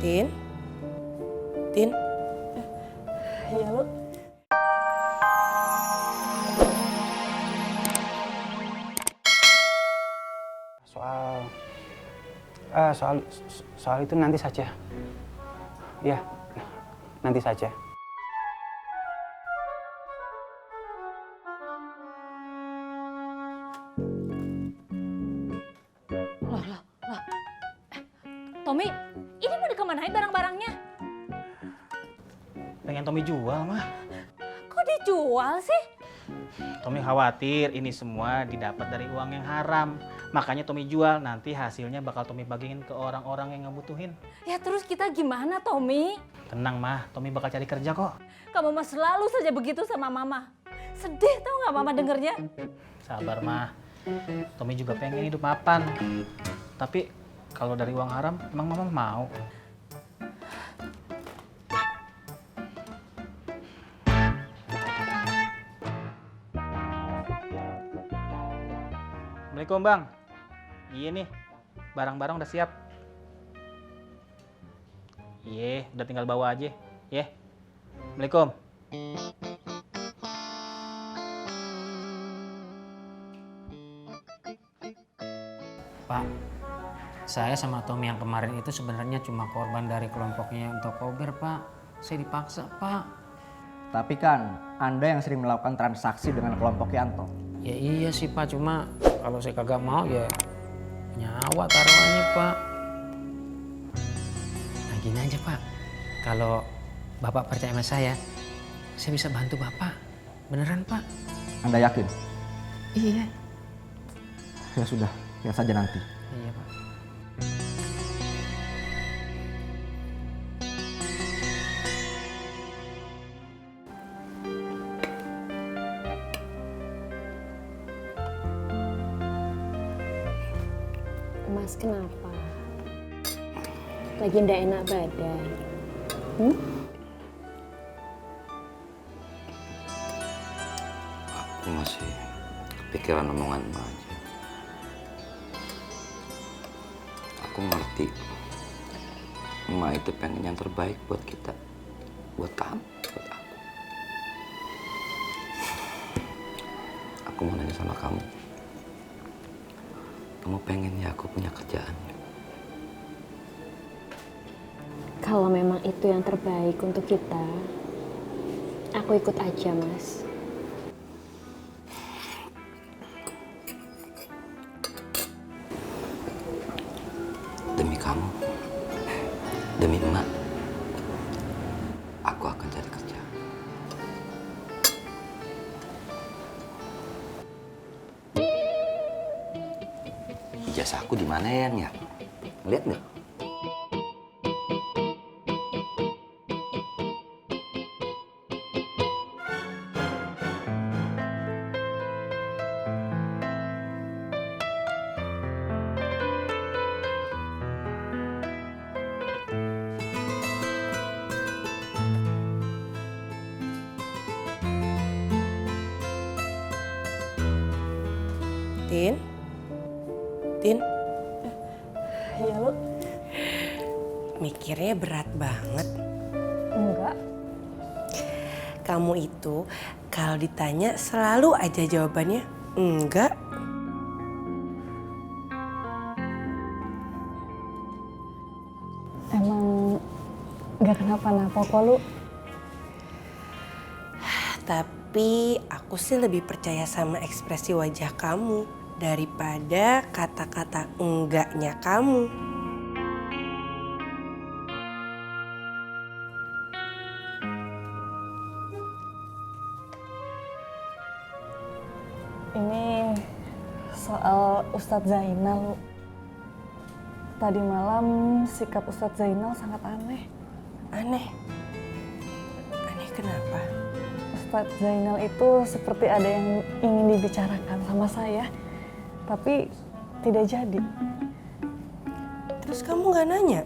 Tin? Tin? Iya lu. Soal itu nanti saja. Ya, nanti saja. Loh. Tommy, ini mau dikemanain barang-barangnya? Pengen Tommy jual mah. Kok dijual sih? Tommy khawatir ini semua didapat dari uang yang haram. Makanya Tommy jual, nanti hasilnya bakal Tommy bagiin ke orang-orang yang ngebutuhin. Ya terus kita gimana, Tommy? Tenang mah, Tommy bakal cari kerja kok. Kamu mah selalu saja begitu sama Mama. Sedih tau gak Mama dengernya? Sabar mah, Tommy juga pengen hidup mapan. Tapi kalau dari uang haram, emang Mama mau? Assalamualaikum Bang. Iya nih, barang-barang udah siap. Iya, udah tinggal bawa aja. Ya. Assalamualaikum. Pak, saya sama Tommy yang kemarin itu sebenarnya cuma korban dari kelompoknya untuk Kober, Pak. Saya dipaksa, Pak. Tapi kan Anda yang sering melakukan transaksi dengan kelompok Yanto. Ya iya sih, Pak. Cuma kalau saya kagak mau ya nyawa taruhannya, Pak. Nah gini aja, Pak. Kalau Bapak percaya sama saya bisa bantu Bapak. Beneran, Pak? Anda yakin? Iya. Ya sudah, lihat saja nanti. Iya, Pak. Mas kenapa? Lagi ndak enak badan. Aku masih kepikiran omongan emak aja. Aku ngerti emak itu pengen yang terbaik buat kita, buat kamu, buat aku. Aku mau nanya sama kamu. Kamu pengen ya aku punya kerjaan? Kalau memang itu yang terbaik untuk kita, aku ikut aja, Mas. Demi kamu, demi emak, aku akan cari kerja. Jasa aku di mana ya? Lihat nggak? Tin? Tin? Iya lu. Mikirnya berat banget. Enggak. Kamu itu kalau ditanya selalu aja jawabannya enggak. Emang nggak kenapa-napa kok lu. Tapi aku sih lebih percaya sama ekspresi wajah kamu daripada kata-kata enggaknya kamu. Ini soal Ustadz Zainal. Tadi malam sikap Ustadz Zainal sangat aneh. Aneh? Aneh kenapa? Ustadz Zainal itu seperti ada yang ingin dibicarakan sama saya, tapi tidak jadi. Terus kamu gak nanya?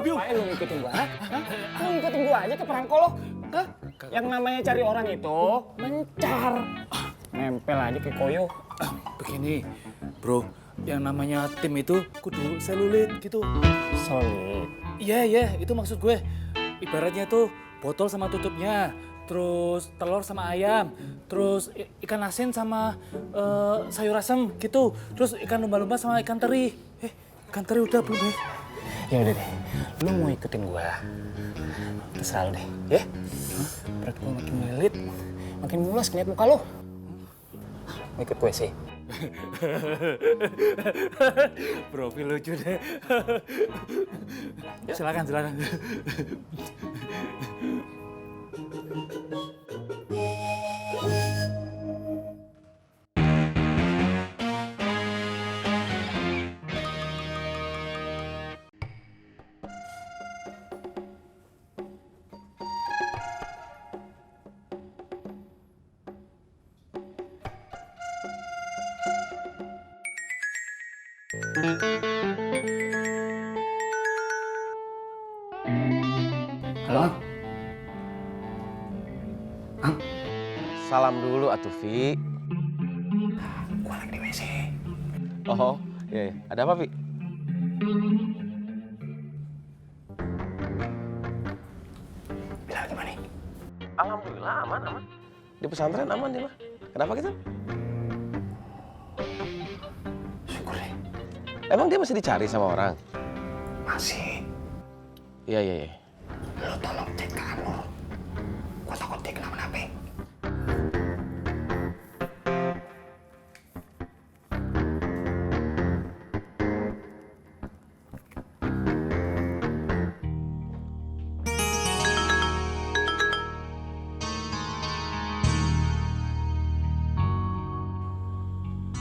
Ngapain lu ngikutin gua? Hah? Lu ngikutin gua aja ke perangko lo? Hah? Yang namanya cari orang itu mencar. Nempel aja ke koyo. Begini, bro, yang namanya tim itu kudu selulit gitu. Solid. Iya, itu maksud gue. Ibaratnya tuh botol sama tutupnya, terus telur sama ayam, terus ikan asin sama sayur asem gitu, terus ikan lumba-lumba sama ikan teri. Ikan teri udah belum ya? Ya udah deh, lu mau ikutin gua, terserah lu deh, ya? Perut gua makin melilit, makin mulas ngeliat muka lu. Mau ikut gue sih. Profil lucu deh. Silakan. Halo? Ang? Salam dulu atuh, Vi. Gua lagi di WC. Oh, iya. Ada apa, Vi? Bilal gimana? Alhamdulillah aman. Di pesantren aman dia mah. Kenapa gitu? Syukur deh. Emang dia masih dicari sama orang? Masih. Iya. Lo tolong cek ke Anur. Gua takut dia kenapa-napa.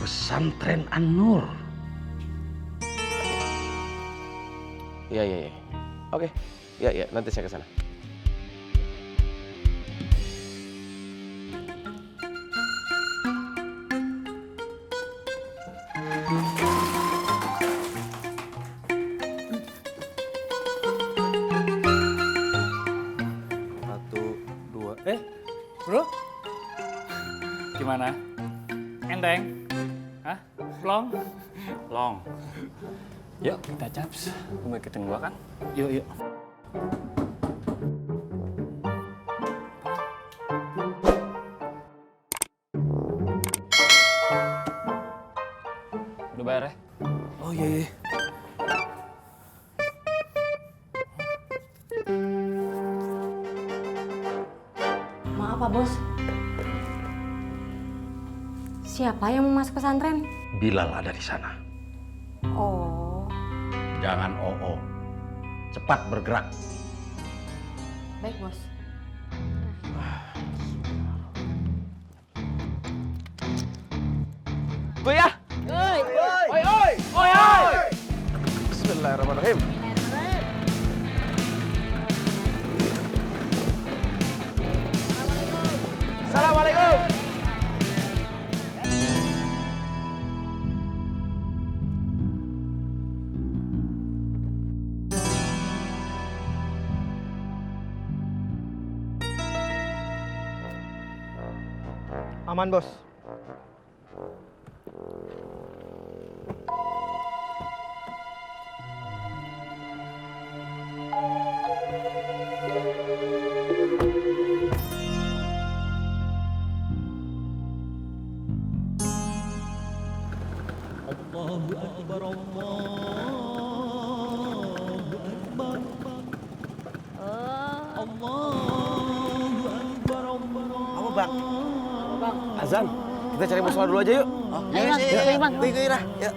Pesantren An-Nur. Iya. Oke. Iya, nanti saya ke sana. Bro? Gimana? Enteng? Hah? Long? Long. Yuk kita caps. Lu mau ikutin gua kan? Yuk. Udah bayar ya? Oh iya. Maaf Pak Bos. Siapa yang mau masuk pesantren? Bilal ada di sana. Oh, Jangan oo. Cepat bergerak. baik Bos. Gue ya. Oi. Bismillahirrahmanirrahim. Assalamualaikum. Aman, Bos. Azan, kita cari musola dulu aja yuk. Ayo, Bang. Yuk.